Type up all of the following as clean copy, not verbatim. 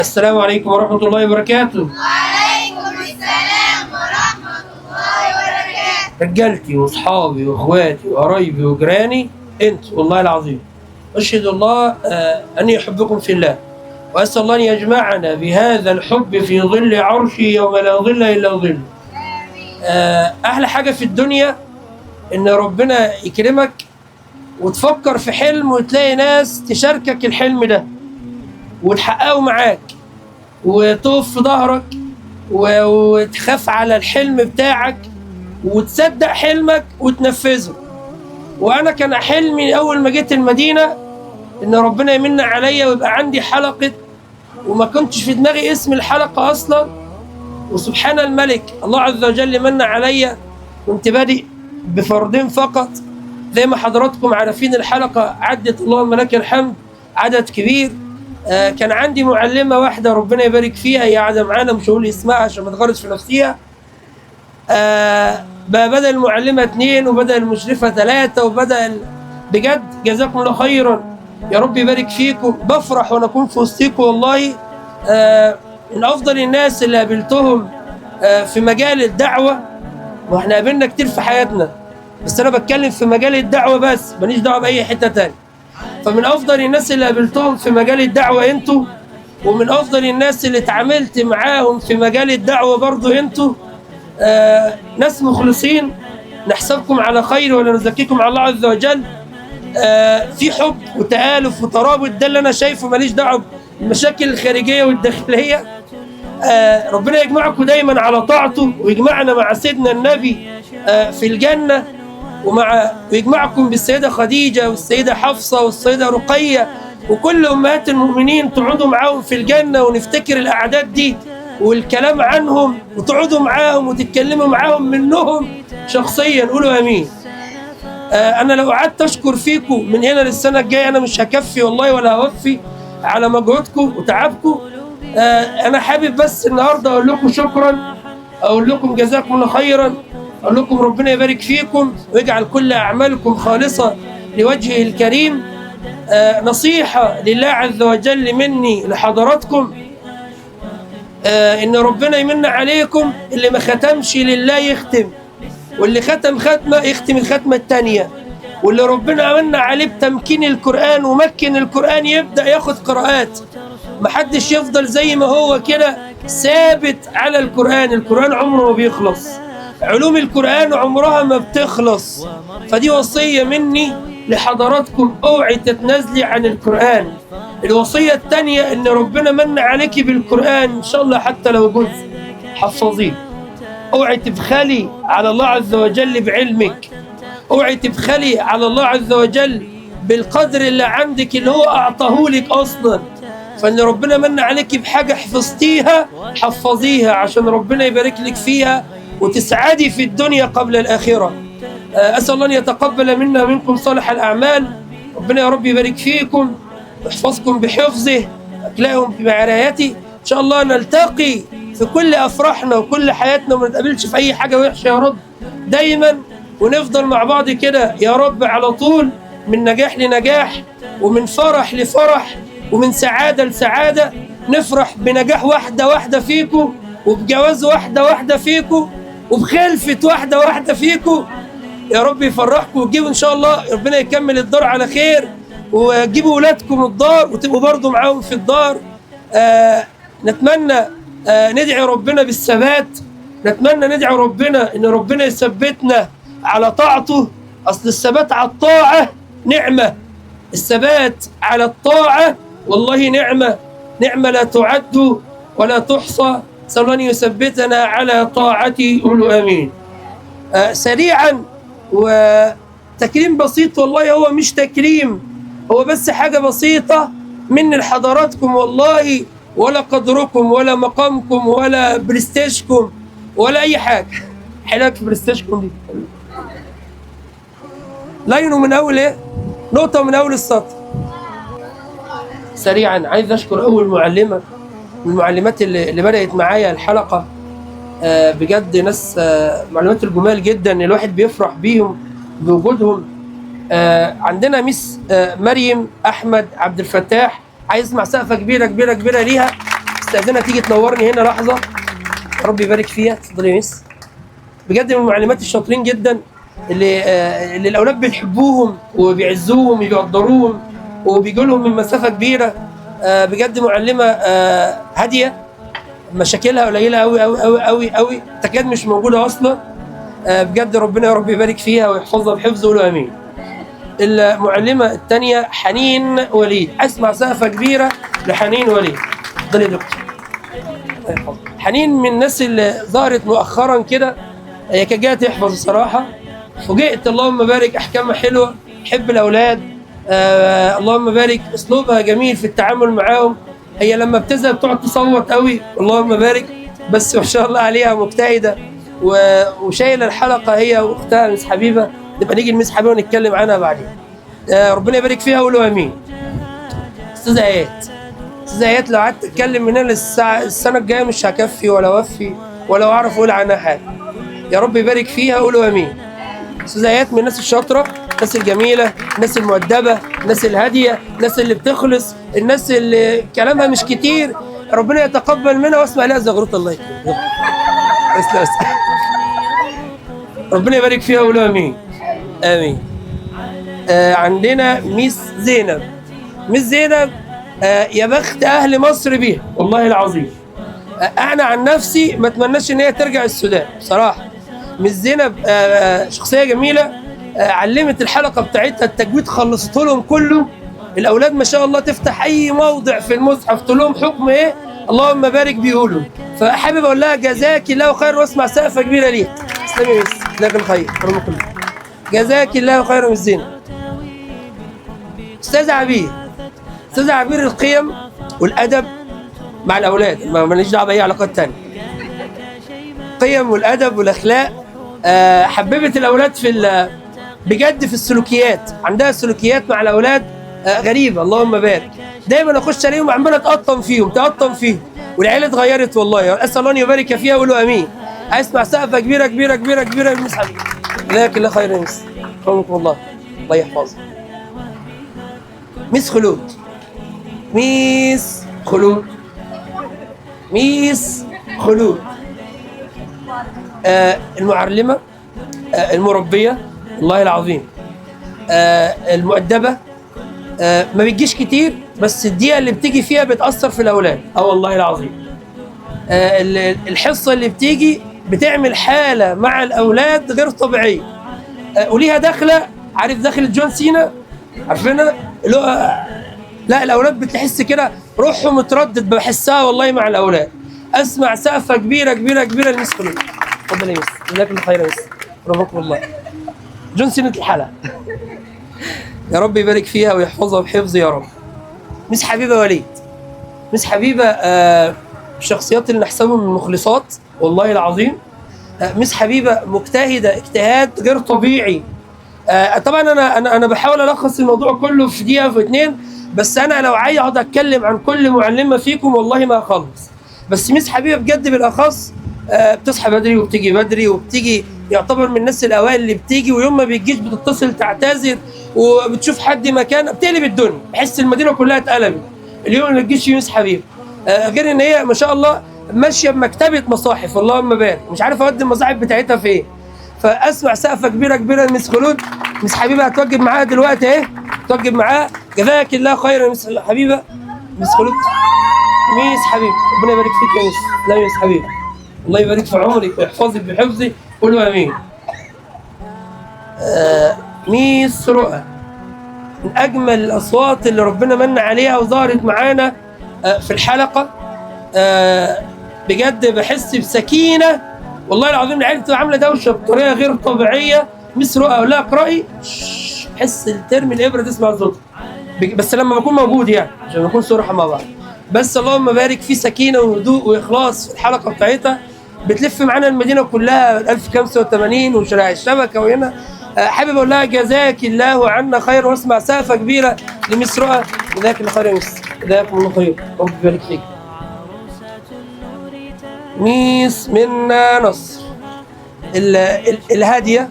السلام عليكم ورحمة الله وبركاته. وعليكم السلام ورحمة الله وبركاته. رجالتي واصحابي واخواتي وقرايبي وجيراني، انت والله العظيم اشهد الله اني احبكم في الله، واسال الله ان يجمعنا بهذا الحب في ظل عرشه يوم لا ظل الا ظله. احلى حاجة في الدنيا ان ربنا يكرمك وتفكر في حلم وتلاقي ناس تشاركك الحلم ده وتحققه معاك وتقف في ظهرك وتخاف على الحلم بتاعك وتصدق حلمك وتنفذه. وانا كان حلمي اول ما جيت المدينة ان ربنا يمن عليا ويبقى عندي حلقة، وما كنتش في دماغي اسم الحلقة اصلا، وسبحان الملك الله عز وجل من عليا. كنت بادئ بفردين فقط، زي ما حضراتكم عارفين الحلقة عدت اللهم لك الحمد عدد كبير. كان عندي معلمة واحدة ربنا يبارك فيها، هي قاعدة معانا مش هقول اسمها عشان ما تغرس في نفسيها. بقى بدأ المعلمة 2 وبدأ المشرفة 3 وبدأ بجد جزاكم الله خيرا، يا رب يبارك فيكم. بفرح وانا اكون في وسطيكم والله. من افضل الناس اللي قابلتهم في مجال الدعوة، واحنا قابلنا كتير في حياتنا بس انا بتكلم في مجال الدعوة بس، ماليش دعوة بأي حتة تانية. فمن افضل الناس اللي قابلتهم في مجال الدعوة انتوا، ومن افضل الناس اللي اتعاملت معاهم في مجال الدعوة برضو انتوا. ناس مخلصين، نحسبكم على خير ولا نزكيكم على الله عز وجل. في حب وتآلف وترابط، ده اللي انا شايفه، ماليش دعوة بالمشاكل الخارجية والداخلية. ربنا يجمعكم دايما على طاعته، ويجمعنا مع سيدنا النبي في الجنة، ويجمعكم بالسيدة خديجة والسيدة حفصة والسيدة رقية وكل أمهات المؤمنين، تقعدوا معاهم في الجنة ونفتكر الأعداد دي والكلام عنهم، وتقعدوا معاهم وتتكلموا معاهم منهم شخصيا. قولوا أمين. أنا لو قعدت أشكر فيكم من هنا للسنة الجاية أنا مش هكفي والله ولا هوفي على مجهودكم وتعبكم. أنا حابب بس النهاردة أقول لكم شكرا، أقول لكم جزاكم الله خيرا، أقول لكم ربنا يبارك فيكم ويجعل كل أعمالكم خالصة لوجهه الكريم. نصيحة لله عز وجل مني لحضراتكم، إن ربنا يمن عليكم، اللي ما ختمش لله يختم، واللي ختم ختمة يختم الختمة التانية، واللي ربنا من عليه بتمكين القرآن ومكن القرآن يبدأ ياخد قراءات. محدش يفضل زي ما هو كده ثابت على القرآن. القرآن عمره ما بيخلص، علوم القرآن عمرها ما بتخلص. فدي وصية مني لحضراتكم، اوعي تتنازلي عن القرآن. الوصية الثانية ان ربنا من عليك بالقرآن ان شاء الله حتى لو جزء حفظيه. اوعي تبخلي على الله عز وجل بعلمك، اوعي تبخلي على الله عز وجل بالقدر اللي عندك اللي هو اعطاه لك اصلا. فان ربنا من عليك بحاجة حفظتيها حفظيها عشان ربنا يبارك لك فيها وتسعدي في الدنيا قبل الآخرة. أسأل الله أن يتقبل منا ومنكم صالح الأعمال. ربنا يا رب يبارك فيكم ويحفظكم بحفظه أكلاهم بعنايته. إن شاء الله نلتقي في كل أفراحنا وكل حياتنا، وما نتقابلش في أي حاجة وحشة يا رب دايما، ونفضل مع بعض كده يا رب على طول، من نجاح لنجاح ومن فرح لفرح ومن سعادة لسعادة. نفرح بنجاح واحدة فيكم، وبجواز واحدة فيكم، وبخلفة واحدة فيكم. يا رب يفرحكم وتجيبوا إن شاء الله ربنا يكمل الدار على خير، وتجيبوا ولادكم الدار وتبقوا برضو معاهم في الدار. نتمنى ندعي ربنا بالثبات، نتمنى ندعي ربنا إن ربنا يثبتنا على طاعته. أصل الثبات على الطاعة نعمة، الثبات على الطاعة والله نعمة، نعمة لا تعد ولا تحصى. نسأل الله أن يثبتنا على طاعته. قولوا آمين. سريعا وتكريم بسيط، والله هو مش تكريم، هو بس حاجة بسيطة من لحضراتكم والله، ولا قدركم ولا مقامكم ولا برستيجكم ولا أي حاجة. حلاك في برستيجكم دي لاينه من أول إيه؟ نقطة من أول السطر. سريعا عايز أشكر أول معلمة من المعلمات اللي بدأت معايا الحلقة. بجد ناس معلومات الجمال جدا، الواحد بيفرح بيهم بوجودهم. عندنا ميس مريم أحمد عبد الفتاح، عايز اسمع سقفة كبيرة ليها. استاذنها تيجي تنورني هنا لحظه. ربي يبارك فيها. اتفضلي يا مس. بجد من المعلمات الشاطرين جدا اللي الاولاد بيحبوهم وبيعزوهم وبيقدروهم وبيجوا لهم من مسافه كبيره. بجد معلمه هاديه، مشاكلها قليله قوي قوي قوي قوي قوي، تكاد مش موجوده اصلا. بجد ربنا يا رب يبارك فيها ويحفظها بحفظه، قولوا امين. المعلمه الثانيه حنين وليد، اسمع سقفه كبيره لحنين وليد. اتفضلي يا دكتور. حنين من الناس اللي ظهرت مؤخرا كده، هي كانت جايه تحفظ الصراحه، فوجئت اللهم بارك احكامها حلوه، تحب الاولاد. اللهم بارك اسلوبها جميل في التعامل معاهم. هي لما بتزهق بتقعد تصوت قوي، اللهم بارك، بس ما شاء الله عليها مجتهده وشايله الحلقه هي واختها مس حبيبه. نبقى نيجي لمس حبيبه ونتكلم عنها بعدين. ربنا يبارك فيها، قولوا امين. استاذه ايات، استاذه ايات لو قعدت اتكلم من هنا السنه الجايه مش هكفي ولا اوفي ولا اعرف اقول عنها حاجه. يا رب يبارك فيها، قولوا امين. استاذه ايات من الناس الشاطره، الناس الجميله، الناس المؤدبه، الناس الهاديه، الناس اللي بتخلص، الناس اللي كلامها مش كتير. ربنا يتقبل منها واسمع لها زغروط. الله يكرمك. ربنا يبارك فيها، قولوا امين. امين. عندنا ميس زينب. ميس زينب يا بخت اهل مصر بيها والله العظيم. انا عن نفسي ما اتمناش ان هي ترجع السودان بصراحه. ميس زينب شخصيه جميله، علمت الحلقه بتاعتها التجويد، خلصته لهم كله. الاولاد ما شاء الله تفتح اي موضع في المصحف تقول لهم حكم ايه اللهم بارك بيقولوا. فحابب اقول لها جزاك الله خير، واسمع سقفه كبيره ليك. تسلمي يا مس، جزاك الخير. جزاك الله خيرا مس زينب. استاذ عبير، استاذ عبير القيم والادب مع الاولاد، ماليش دعوه باي علاقات ثانيه. القيم والادب والاخلاق، حببت الاولاد بجد في السلوكيات. عندها سلوكيات مع الاولاد غريبه، اللهم بارك. دايما اخش عليهم عماله تقطم فيهم والعيله اتغيرت والله. اسال الله ان يبارك فيها، قولوا امين. اسمع سقفه كبيره كبيره كبيره كبيره يا مس حبيبي. جزاك الله خير يا مس، رحمكم الله، الله يحفظك. ميس خلود، ميس خلود، ميس خلود، المعلمة، المربية والله العظيم، المؤدبة. ما بتجيش كتير بس الدقيقة اللي بتيجي فيها بتأثر في الأولاد. والله العظيم. الحصة اللي بتيجي بتعمل حالة مع الأولاد غير طبيعية. وليها دخلة، عارف دخلة جون سينا عارفينها؟ لا الأولاد بتحس كده روحهم متردد، بحسها والله مع الأولاد. أسمع سقفة كبيرة كبيرة كبيرة لمس خلود. اتفضل يا مس، جزاك الله خير يا مس، رحمكم الله. جون سينا الحلقة. يا رب يبارك فيها ويحفظها بحفظ يا رب. مس حبيبة وليد، مس حبيبة الشخصيات اللي نحسبهم من المخلصات والله العظيم. مس حبيبة مجتهدة اجتهاد غير طبيعي. طبعا انا بحاول الخص الموضوع كله في دقيقة في 2، بس انا لو عايز اقعد اتكلم عن كل معلمة فيكم والله ما هخلص. بس مس حبيبة بجد بالاخص بتصحى بدري وبتيجي بدري وبتيجي، يعتبر من الناس الاوائل اللي بتيجي، ويوم ما بتجيش بتتصل تعتذر وبتشوف حد مكان، بتقلب الدنيا، بحس المدينه كلها اتقلبت اليوم اللي تجيش مس حبيبه. غير ان هي ما شاء الله ماشيه بمكتبه مصاحف، اللهم بارك، مش عارف اودي المصاحف بتاعتها فين. فاسمع سقفه كبيره كبيره لمس خلود. مس حبيبه هتوجب معاها دلوقتي اهي، توجب معاها. جزاك الله خيرا مس حبيبه. مس خلود، ميس حبيبه، ربنا يبارك فيك يا مس. لا يا مس حبيبه، الله يبارك في عمرك ويحفظك بحفظي، قولوا امين. ميس رؤى، من اجمل الاصوات اللي ربنا من عليها وظهرت معانا في الحلقه. بجد بحس بسكينه والله العظيم. العيال بتبقى عامله دوشه بطريقه غير طبيعيه. ميس رؤى اقول لها اقراي، بحس الترم الابره تسمع صوتها، بس لما بكون موجود يعني عشان نكون صراحه مع بعض. بس اللهم بارك في سكينه وهدوء واخلاص في الحلقه بتاعتها. بتلف معانا المدينه كلها 1085 وشارع الشبكه وهنا. حابب اقول لها جزاك الله عنا خير، واسمع سقفه كبيره لمس رؤى. جزاك الله خير يا مس، جزاكم الله خير، ربنا يبارك فيك. ميس منا نصر، الهاديه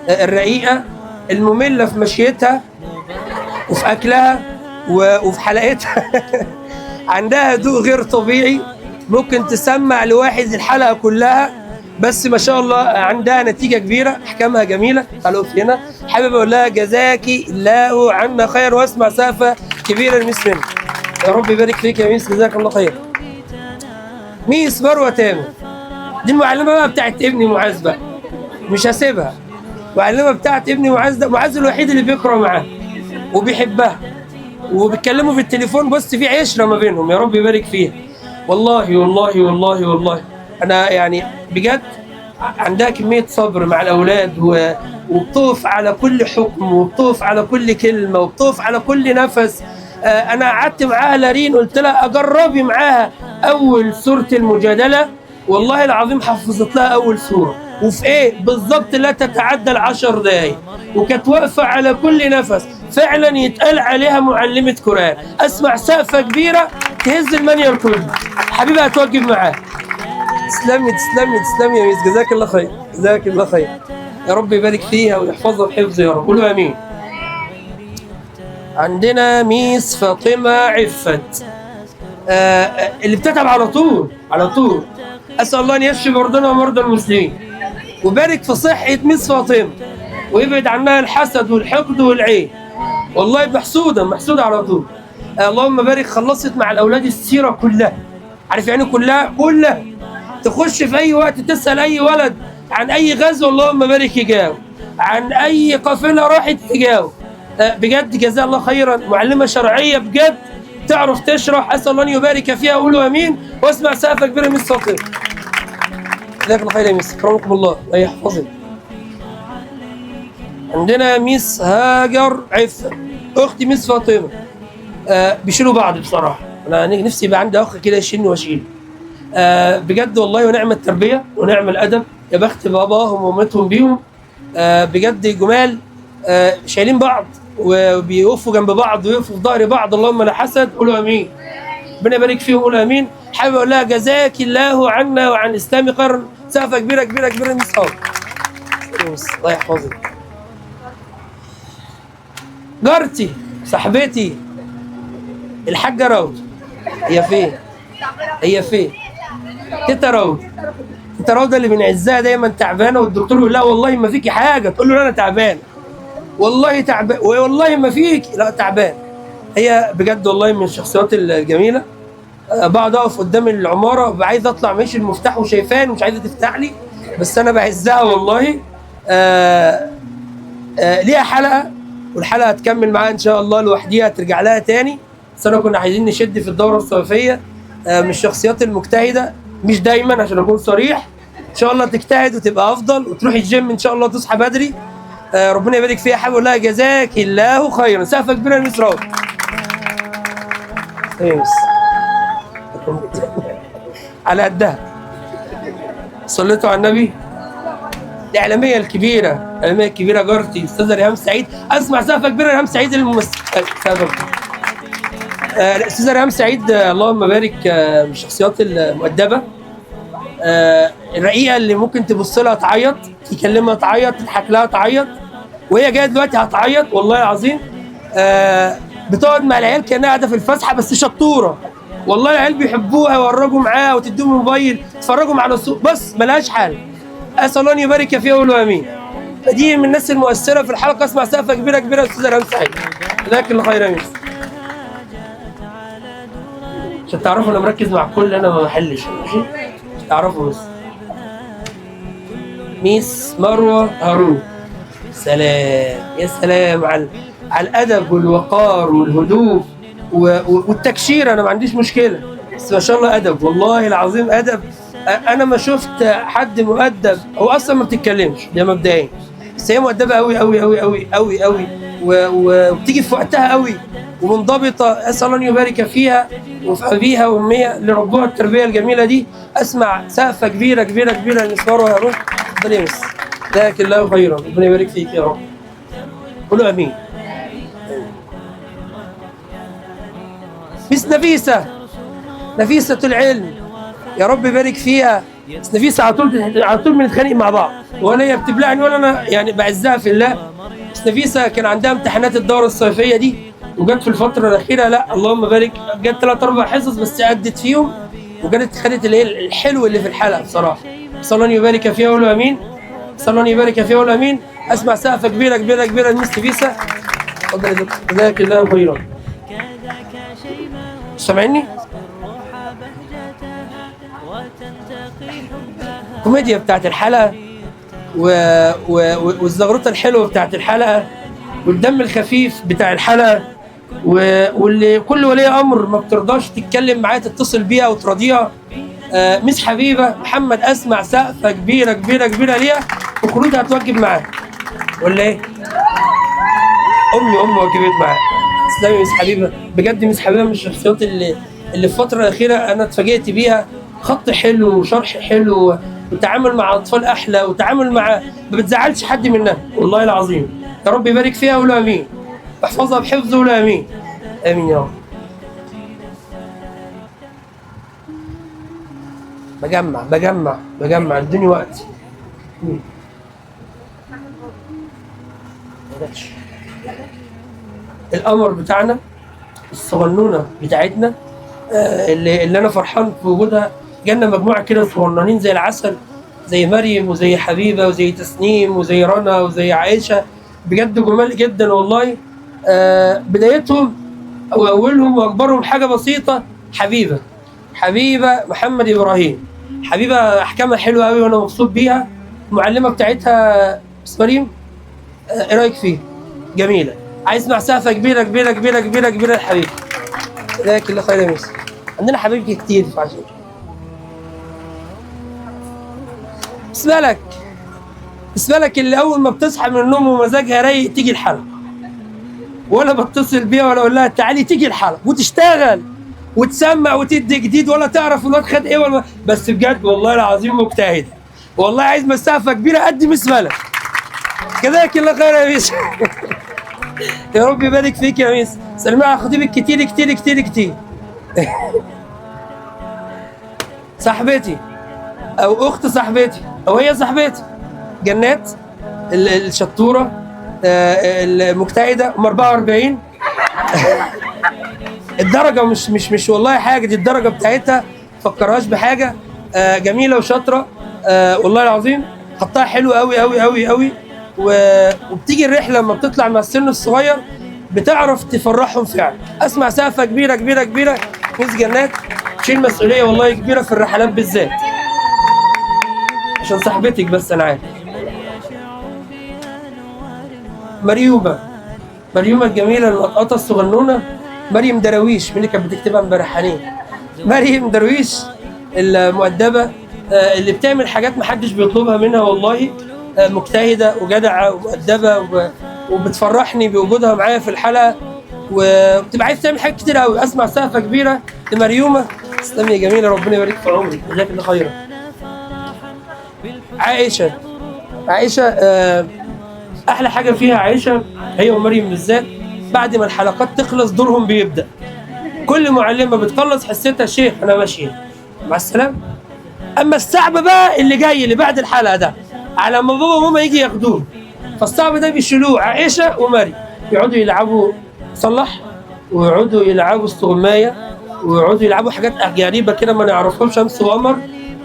الرقيقه الممله في مشيتها وفي اكلها وفي حلقتها. عندها هدوء غير طبيعي. ممكن تسمع لواحد الحلقه كلها، بس ما شاء الله عندها نتيجه كبيره، احكامها جميله. تعالوا في هنا، حابب اقول لها جزاكي الله عنا خير، واسمع سقفه كبيره لميس منى. يا رب يبارك فيك يا ميس، جزاك الله خير. ميس مروه تامر دي المعلمه بقى بتاعت ابني معاذ بقى، مش هسيبها. المعلمه بتاعت ابني معاذ ده، معاذ الوحيد اللي بيقرا معاه وبيحبها وبيتكلموا في التليفون. بص في عشره ما بينهم، يا رب يبارك فيها. والله والله والله والله انا يعني بجد عندها كميه صبر مع الاولاد، وبتقف على كل حكم، وبتقف على كل كلمه، وبتقف على كل نفس. انا قعدت معاها لارين، قلت لها اجربي معاها اول سوره المجادله، والله العظيم حفظت لها اول سوره، وفي ايه بالظبط لا تتعدى ال10 دقايق، وكانت واقفه على كل نفس. فعلا يتقال عليها معلمه قران. اسمع سقفه كبيره تهز المنير كله. حبيبي هتوجب معاها. تسلمي تسلمي تسلمي يا ميس، جزاك الله خير، جزاك الله خير. يا رب يبارك فيها ويحفظها بحفظه يا رب، قولوا امين. عندنا ميس فاطمه عفت، اللي بتتعب على طول على طول. اسال الله ان يشفي مرضانا ومرضى المسلمين، وبارك في صحه ميس فاطمه، ويبعد عنها الحسد والحقد والعين. والله محسوده على طول. اللهم بارك. خلصت مع الاولاد السيره كلها، عارف يعني كلها تخش في اي وقت تسال اي ولد عن اي غزو، اللهم بارك يجاوب، عن اي قافله راحت تجاوب. بجد جزاها الله خيرا، معلمه شرعيه بجد، تعرف تشرح. اسال الله ان يبارك فيها، قولوا امين. واسمع سقفه كبيره من فاطمه. جزاك الله خير يا ميس، اكرمكم الله ويحفظك. عندنا ميس هاجر عفه، اختي ميس فاطمه. بيشيلوا بعض بصراحه. انا نفسي يبقى عندي اخ كده يشيلني واشيل. بجد والله ونعم التربيه ونعم الادب، يا بخت باباهم وامتهم بيهم. بجد جمال، شايلين بعض وبيقفوا جنب بعض ويقفوا في ظهر بعض. اللهم لا حسد، قولوا امين. ربنا يبارك فيهم، قولوا امين. حابب اقول لها جزاك الله عنا وعن اسلام قرن. سقفه كبيره كبيره كبيره من صحابي. الله يحفظك. جارتي صاحبتي الحاجه راوي، هي فين؟ تيتا راوده اللي بنعزها دايما تعبانه، والدكتور يقول لها والله ما فيكي حاجه، تقول له انا تعبان، والله تعبان، والله ما فيك، لا تعبان. هي بجد والله من الشخصيات الجميله. بقعد اقف قدام العماره عايز اطلع، ماشي المفتاح وشايفاني ومش عايزه تفتح لي، بس انا بعزها والله. ليها حلقه، والحلقه هتكمل معاها ان شاء الله لوحديها، ترجع لها تاني. بس انا كنا عايزين نشد في الدوره الصيفيه. من الشخصيات المجتهده، مش دايما عشان اكون صريح. ان شاء الله تجتهد وتبقى افضل، وتروح الجيم ان شاء الله، تصحى بدري. ربنا يبارك فيها. حابب اقول لها جزاك الله خيرا. سقفه كبيره لميس راوي. على قدها. صليتوا على النبي. الاعلاميه الكبيره، الاعلاميه الكبيره جارتي استاذه ريهام سعيد. اسمع سقفه كبيره لريهام سعيد الممثل. الاستاذه ريهام سعيد اللهم بارك، من الشخصيات المؤدبه، الرقيقه اللي ممكن تبص لها تعيط، تكلمها تعيط، تضحك لها تعيط، وهي جايه دلوقتي هتعيط والله العظيم. بتقعد مع العيال كانها قاعده في الفسحه، بس شطوره والله. العيال بيحبوها، يورجوا معاها وتديهم موبايل، تتفرجوا على السوق، بس ملهاش حل. اسال الله ان يبارك فيها، قولوا امين. دي من الناس المؤثره في الحلقه. اسمع سقفه كبيره كبيره استاذه ريهام سعيد. جزاك الله خير يا ميس. عشان تعرفوا انا مركز مع الكل، انا ما بحلش، ماشي؟ عشان تعرفوا بس. ميس مروه هارون. سلام يا سلام على الادب والوقار والهدوء والتكشير. انا ما عنديش مشكله، بس ما شاء الله ادب، والله العظيم ادب. انا ما شفت حد مؤدب، هو اصلا ما بتتكلمش ده مبدئيا، بس هي مؤدبه قوي قوي قوي قوي قوي قوي، وبتيجي في وقتها قوي، ومنضبطه. اسال الله ان يبارك فيها وفي ابيها وامها اللي ربوها التربيه الجميله دي. اسمع سقفه كبيره كبيره كبيره لميس مروه هارون. ربنا يمس. جزاك الله خيرا، ربنا يبارك فيك يا رب. قولوا امين. مس نفيسه العلم، يا رب يبارك فيها. بس نفيسه على طول بنتخانق مع بعض، ولا هي بتبلعني ولا انا يعني بعزها في الله. بس نفيسه كان عندها امتحانات الدوره الصيفيه دي، وجت في الفتره الاخيره لا اللهم بارك، جت 3 4 حصص بس أدت فيهم. خدت اللي هي الحلو اللي في الحلقه بصراحه. صلى الله يبارك فيها وقولوا امين. صلى الله يبارك فيها وقولوا امين. اسمع سقفه كبيره كبيره كبيره لمس بيسا. اتفضل يا دكتور. جزاك الله خيرا. سامعني؟ الكوميديا بتاعت الحلقه والزغروطه الحلوه بتاعت الحلقه والدم الخفيف بتاع الحلقه واللي كل ولي امر ما بترضاش تتكلم معايا تتصل بيها وتراضيها. مس حبيبه محمد اسمع سقفه كبيره كبيره كبيره ليها وخروجها هتوجب معاها ولا ايه؟ امي وجبت معاها. تسلمي يا مس حبيبه بجد. مس حبيبه من الشخصيات اللي في الفتره الاخيره انا اتفاجئت بيها. خط حلو وشرح حلو وتعامل مع اطفال احلى وتعامل مع ما بتزعلش حد منها والله العظيم. يا رب يبارك فيها وقولوا امين. واحفظها بحفظه وقولوا امين. امين يا رب. بجمع ادوني وقت. القمر بتاعنا الصغنونه بتاعتنا اللي انا فرحان في وجودها. جالنا مجموعه كده صغننين زي العسل، زي مريم وزي حبيبه وزي تسنيم وزي رنا وزي عائشه. بجد جمال جدا والله. بدايتهم او اولهم واكبرهم حاجه بسيطه. حبيبه محمد ابراهيم. حبيبه احكامها حلوه قوي وانا مبسوط بيها. المعلمه بتاعتها مس مريم ايه رايك فيه؟ جميله. عايز اسمع سقفه كبيره كبيره كبيره كبيره كبيره لحبيبي. جزاك الله خير يا مس. عندنا حبايبي كتير في عشان. اسمالك اللي اول ما بتصحى من النوم ومزاجها رايق تيجي الحلقه، ولا بتصل بيها ولا اقول لها تعالي تيجي الحلقه وتشتغل وتسمع وتدي جديد ولا تعرف الواد خد ايه ولا بس بجد والله العظيم مجتهده. والله عايز مسافه كبيره قد مس ملك. جزاك الله خير يا مس. يا رب يبارك فيك يا مس. سلمي على خطيبك كتير كتير كتير كتير. صاحبتي او اخت صاحبتي او هي صاحبتي جنات الشطوره المجتهده ام 44. الدرجه مش والله حاجه. دي الدرجه بتاعتها فكرهاش بحاجه. جميله وشاطره والله العظيم. خطها حلو قوي قوي قوي قوي. وبتيجي الرحله لما بتطلع مع السن الصغير بتعرف تفرحهم فعلا. اسمع سقفه كبيره كبيره كبيره. مس جنات تشيل مسؤوليه والله كبيره في الرحلات بالذات عشان صاحبتك بس انا عارف. مريومه الجميله المقطقطه الصغنونه. مريم درويش من اللي كانت بتكتبها امبارح حنين. مريم درويش المؤدبه اللي بتعمل حاجات محدش بيطلبها منها والله. مجتهده وجدعه ومؤدبه وبتفرحني بوجودها معايا في الحلقه وبتبقى عايز تعمل حاجات كتير قوي. اسمع سقفه كبيره لمريومه. تسلمي يا جميله ربنا يبارك في عمرك. جزاك الله خيرا. عائشه احلى حاجه فيها عائشه هي ومريم بالذات. بعد ما الحلقات تخلص دورهم بيبدا. كل معلمه بتخلص حصتها شيخ انا ماشيه مع السلامه. اما الصعب بقى اللي جاي اللي بعد الحلقه ده على ما بابا وماما يجي ياخدوه. فالصعب ده بيشيلوه عائشه ومريم يقعدوا يلعبوا صلح ويقعدوا يلعبوا استغمايه ويقعدوا يلعبوا حاجات غريبه كده ما نعرفهمش. شمس وقمر.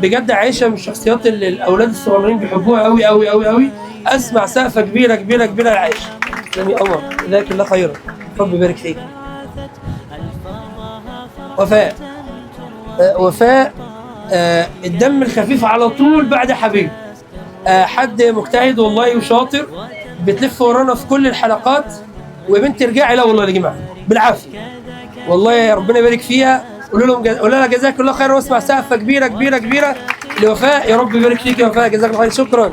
بجد عائشه من الشخصيات اللي الاولاد الصغيرين بيحبوها قوي قوي قوي قوي. اسمع سقفه كبيره كبيره كبيره لعائشه. تسلمي قمر. جزاك الله خيرا. رب يبارك فيك. وفاء الدم الخفيف على طول بعد حبيب. حد مجتهد والله وشاطر بتلف ورانا في كل الحلقات. وبنت ارجعي لا والله يا جماعه بالعافيه والله. يا ربنا يبارك فيها. قولوا لها جزاك الله خير. واسمع سقفه كبيره كبيره كبيره لوفاء. يا رب يبارك فيك يا وفاء. جزاك الله خير. شكرا.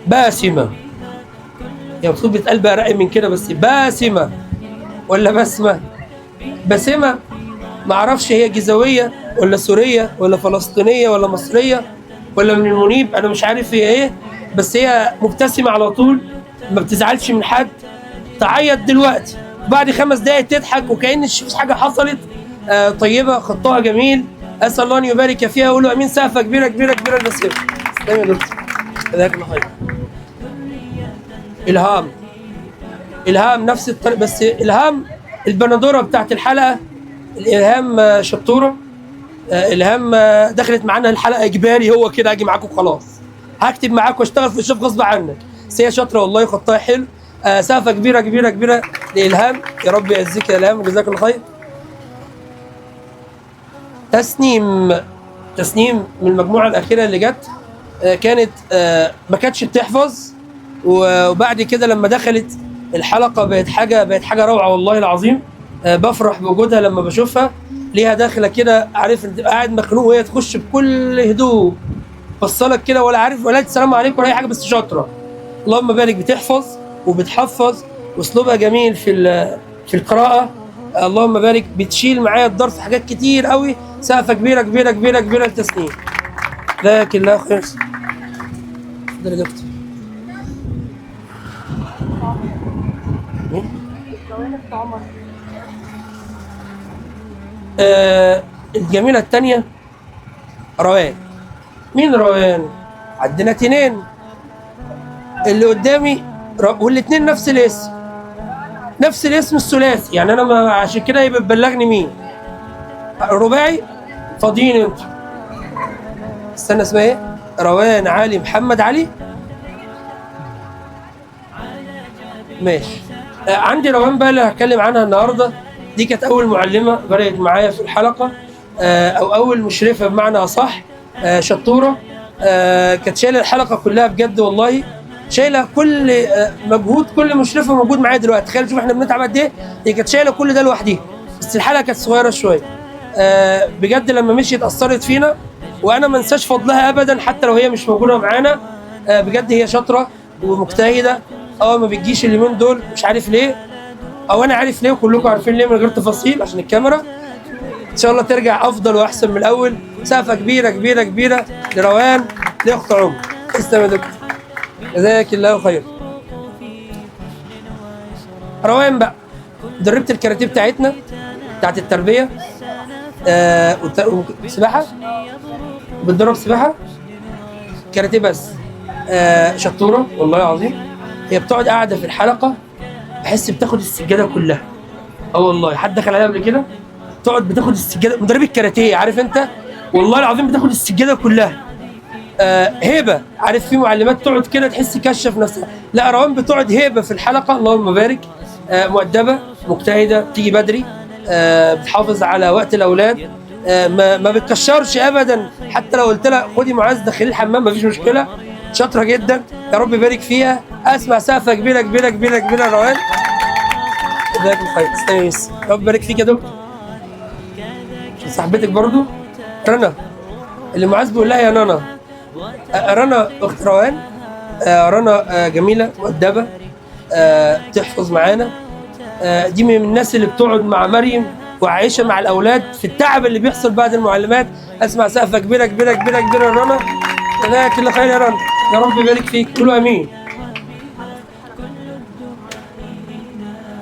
باسمه يا المفروض بيتقال بقى رقم من كده بس باسمه ولا باسمه ما اعرفش هي جيزاويه ولا سوريه ولا فلسطينيه ولا مصريه ولا من المنيب. انا مش عارف هي ايه بس هي مبتسمه على طول ما بتزعلش من حد. تعيط دلوقتي بعد 5 دقايق تضحك وكأن مفيش حاجه حصلت. طيبه خطها جميل. اسال الله ان يبارك فيها. قولوا امين. سقفه كبيره كبيره كبيره لباسمه. تسلمي يا دكتور. جزاك الله خير. الهام نفس الطريقه بس الهام البندوره بتاعت الحلقه الالهام شطوره. الهام دخلت معانا الحلقه اجباري، هو كده اجي معاكم خلاص، هكتب معاكم واشتغل في الشوف غصب عنك، بس هي شاطره والله، خطها حلو. سقفه كبيره كبيره كبيره لالهام، يا رب يعزك يا الهام وجزاك الله خير. تسنيم من المجموعه الاخيره اللي جت، كانت ما كانتش بتحفظ، وبعد كده لما دخلت الحلقه بقت حاجه روعه والله العظيم. بفرح بوجودها لما بشوفها، ليها داخله كده، عارف انت قاعد مخنوق وهي تخش بكل هدوء فصلك كده، ولا عارف ولا السلام عليكم ولا اي حاجه، بس شاطره اللهم بارك، بتحفظ وبتحفظ واسلوبها جميل في القراءه، اللهم بارك، بتشيل معايا الظرف حاجات كتير قوي. سقفه كبيره كبيره كبيره كبيره لتسنيم، جزاك الله خير. اتفضل يا دكتور. الجميله الثانيه روان. مين روان؟ عندنا اتنين، اللي قدامي والاثنين نفس الاسم الثلاثي، يعني انا ما عشان كده يبقى ببلغني مين الرباعي. فاضيين انتوا؟ استنى، اسمها ايه؟ روان علي محمد علي. ماشي. عندي روان بقى اللي هتكلم عنها النهارده، دي كانت اول معلمه بدات معايا في الحلقه، او اول مشرفه بمعنى اصح. شطوره، كانت شايله الحلقه كلها بجد والله، شايله كل مجهود كل مشرفه موجود معايا دلوقتي. تخيل شوف احنا بنتعب قد ايه، هي كانت شايله كل ده لوحديها، بس الحلقه كانت صغيره شويه. بجد لما مشيت اثرت فينا، وانا ما انساش فضلها ابدا حتى لو هي مش موجوده معانا. بجد هي شاطره ومجتهده، ما بتجيش اليومين دول مش عارف ليه، او انا عارف ليه وكلكم عارفين ليه من غير تفاصيل عشان الكاميرا. ان شاء الله ترجع افضل واحسن من الاول. سقفه كبيره كبيره كبيره لروان، لاخت عمر. تسلم يا دكتور، جزاك الله خير. روان بقى دربت الكاراتيه بتاعتنا بتاعت التربيه، سباحه، بتدرب سباحه كاراتيه بس. شطوره والله العظيم، هي بتقعد قاعده في الحلقه بحس بتاخد السجاده كلها. والله حد دخل عليها قبل كده؟ تقعد بتاخد السجاده، مدرب الكاراتيه عارف انت، والله العظيم بتاخد السجاده كلها. هيبه، عارف في معلمات تقعد كده تحس كشف نفسها، لا روان بتقعد هيبه في الحلقه، اللهم بارك. مؤدبه مجتهده، بتيجي بدري، بتحافظ على وقت الاولاد، ما بتكشرش ابدا، حتى لو قلت لها خدي معاذ دخلي الحمام مفيش مشكله، شاطره جدا، يا رب يبارك فيها. اسمع سقفه كبيره كبيره كبيره كبيره روان، جزاك الله خير. تسلمي يا رب يبارك فيك يا دكتور. صاحبتك برضو رنا، اللي معاذ بيقول لها يا نانا. رنا اخت روان، رنا جميله مؤدبه، بتحفظ معانا، دي من الناس اللي بتقعد مع مريم وعايشه مع الاولاد في التعب اللي بيحصل بعد المعلمات. اسمع سقفه كبيره كبيره كبيره كبيره رنا، جزاك الله خير يا رنا، يا رب يبارك فيك، قولوا امين.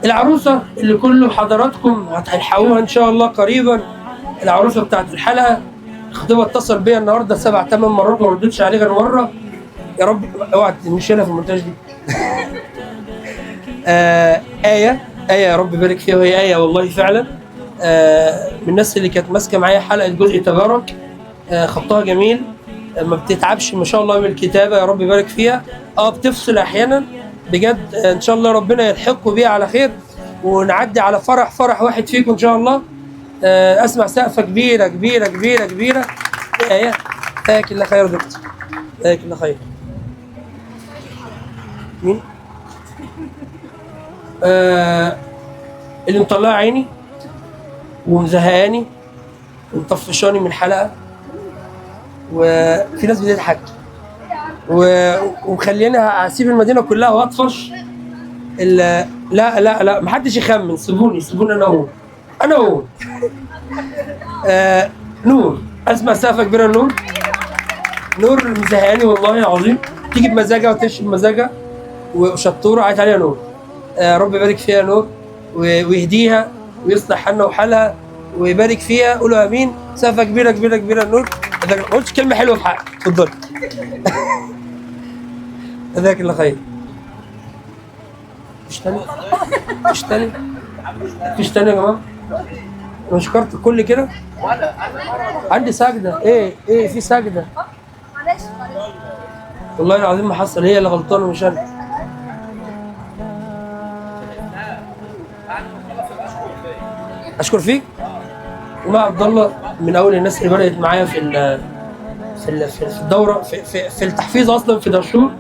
العروسه اللي كل حضراتكم هتلحقوها ان شاء الله قريبا، العروسه بتاعت الحلقه، خطيبها اتصل بيا النهارده 7 8 مرات ما ردتش عليه غير مره، يا رب اوعى تمشينا في المونتاج دي. آية يا رب يبارك فيها، وهي آية والله فعلا، من الناس اللي كانت ماسكه معايا حلقه جزء تبارك، خطها جميل، ما بتتعبش ما شاء الله من الكتابه، يا رب يبارك فيها. بتفصل احيانا بجد، ان شاء الله ربنا يلحقكم بيها على خير، ونعدي على فرح واحد فيكم ان شاء الله. اسمع سقفه كبيره كبيره كبيره كبيره آية، جزاك الله خير يا دكتور، جزاك الله خير. مين؟ اللي مطلعه عيني ومزهقاني ومطفشاني من الحلقه، وفي ناس بتضحك ومخليني اسيب المدينه كلها واطفش. لا لا لا، محدش يخمن، سيبوني انا اقول نور. اسمع سقفه كبيره نور مزهقاني والله العظيم، تيجي بمزاجها وتمشي بمزاجها، وشطوره عايز عليها نور. رب يبارك فيها نور ويهديها ويصلح حالنا وحالها ويبارك فيها، قولوا امين. سقفه كبيره كبيره كبيره نور. ما قلتش كلمه حلوه في حقك، اتفضل. جزاك الله خير. مش تاني مفيش تاني يا جماعه؟ انا شكرت الكل كده. عندي سجده. ايه في سجده. معلش والله العظيم ما حصل، هي اللي غلطانه مش انا. اشكر فيك. ومع عبد الله من اول الناس اللي بدات معايا في الدوره في التحفيظ اصلا في دارشور.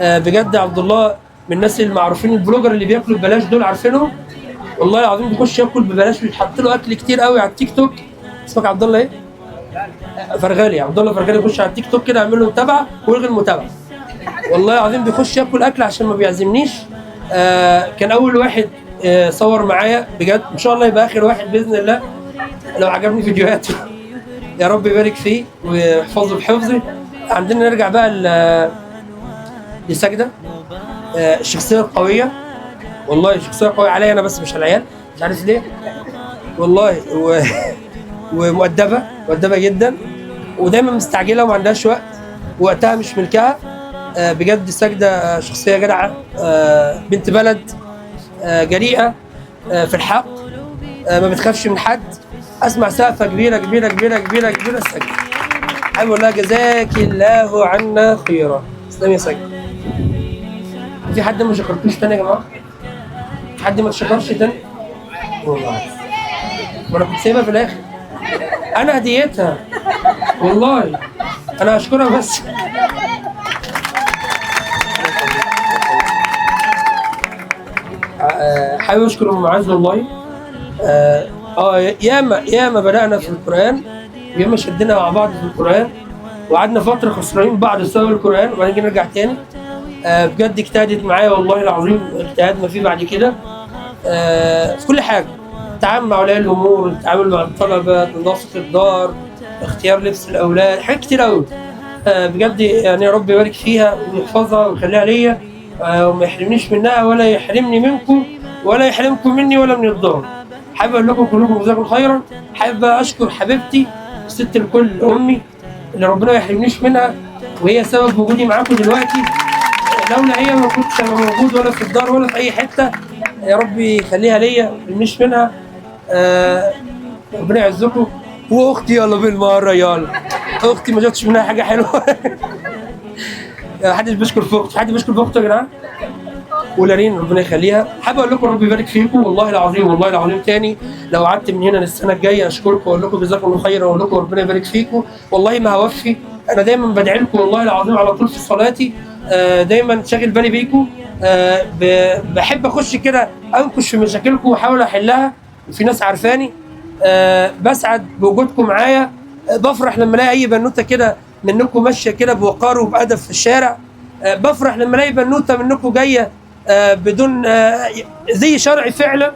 بجد عبد الله من الناس المعروفين، البلوجر اللي بياكلوا ببلاش دول عارفينهم. والله العظيم بيخش ياكل ببلاش ويتحط له اكل كتير قوي على التيك توك. اسمك عبد الله ايه؟ فرغالي. عبد الله فرغالي يخش على التيك توك كده اعمل له متابعه ويلغي المتابعه. والله العظيم بيخش ياكل اكل عشان ما بيعزمنيش. كان اول واحد صور معايا بجد، ان شاء الله يبقى اخر واحد باذن الله لو عجبني فيديوهاته. يا رب يبارك فيه ويحفظه بحفظه. عندنا نرجع بقى لسجده. الشخصيه القويه، والله شخصيه قويه عليا انا بس مش على العيال، مش عارف ليه والله. ومؤدبه جدا، ودايما مستعجله وما عندهاش وقت، وقتها مش ملكها. بجد سجده شخصيه جدعه، بنت بلد، جريئه في الحق، ما بتخافش من حد. اسمع سقفه كبيره كبيره كبيره كبيره كبيره السجده. حابب اقول لها جزاك الله عنا خيرا. تسلم يا سجده. في حد ما شكرتوش تاني يا جماعه؟ في حد ما تشكرش تاني؟ والله ما انا كنت سايبها في الاخر، انا هديتها والله. انا هشكرها بس. حابب اشكر ام معاذ والله. ياما بدأنا في القرآن، ياما شدنا مع بعض في القرآن، وقعدنا فترة خسرانين بعض بسبب القرآن، وبعدين نرجع تاني. بجد اجتهدت معايا والله العظيم، اجتهاد ما فيه بعد كده. في كل حاجة، التعامل مع أولياء الأمور، التعامل مع الطلبة، نظافة الدار، اختيار لبس الأولاد، حاجات كتير أوي. بجد يعني يا رب يبارك فيها ويحفظها ويخليها ليا، وما يحرمنيش منها ولا يحرمني منكم ولا يحرمكم مني ولا من الدار. حابب اقول لكم كلكم جزاكم خيرا. حابب اشكر حبيبتي ست الكل امي اللي ربنا ما يحرمنيش منها، وهي سبب وجودي معاكم دلوقتي. لولا هي ما كنتش هبقى موجود ولا في الدار ولا في اي حته. يا رب يخليها ليا ما يحرمنيش منها. ربنا يعزكم. واختي يلا بالمره يلا، اختي ما جاتش منها حاجه حلوه. محدش بيشكر في اختي، حد بيشكر في اخته يا جدعان؟ ولارين ربنا يخليها. حابب اقول لكم ربنا يبارك فيكم والله العظيم، والله العظيم تاني لو قعدت من هنا للسنه الجايه اشكركم واقول لكم جزاكم الله خيرا واقول لكم ربنا يبارك فيكم، والله ما هوفي. انا دايما بدعي لكم والله العظيم على طول في صلاتي، دايما شاغل بالي بيكم. بحب اخش كده انكش في مشاكلكم واحاول احلها، وفي ناس عارفاني. بسعد بوجودكم معايا. بفرح لما الاقي اي بنوته كده منكم ماشيه كده بوقار وبادب في الشارع. بفرح لما الاقي بنوته منكم جايه بدون زي شرعي فعلا.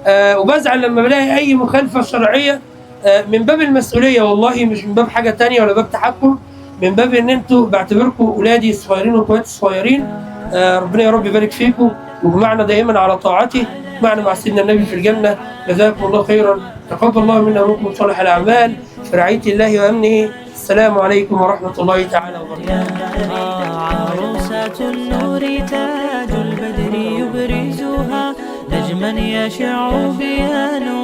وبزعل لما بلاقي اي مخالفه شرعيه، من باب المسؤوليه والله، مش من باب حاجه تانية ولا باب تحكم، من باب ان انتوا بعتبركم اولادي الصغيرين واخواتي الصغيرين. ربنا يا رب يبارك فيكم وجمعنا دائما على طاعته، معنا مع سيدنا النبي في الجنه. جزاكم الله خيرا، تقبل الله منا ومنكم صالح الاعمال في رعايه الله وامنه. السلام عليكم ورحمه الله تعالى وبركاته. عروسة النور تاج البدر يبرزها، نجما يشع بها نور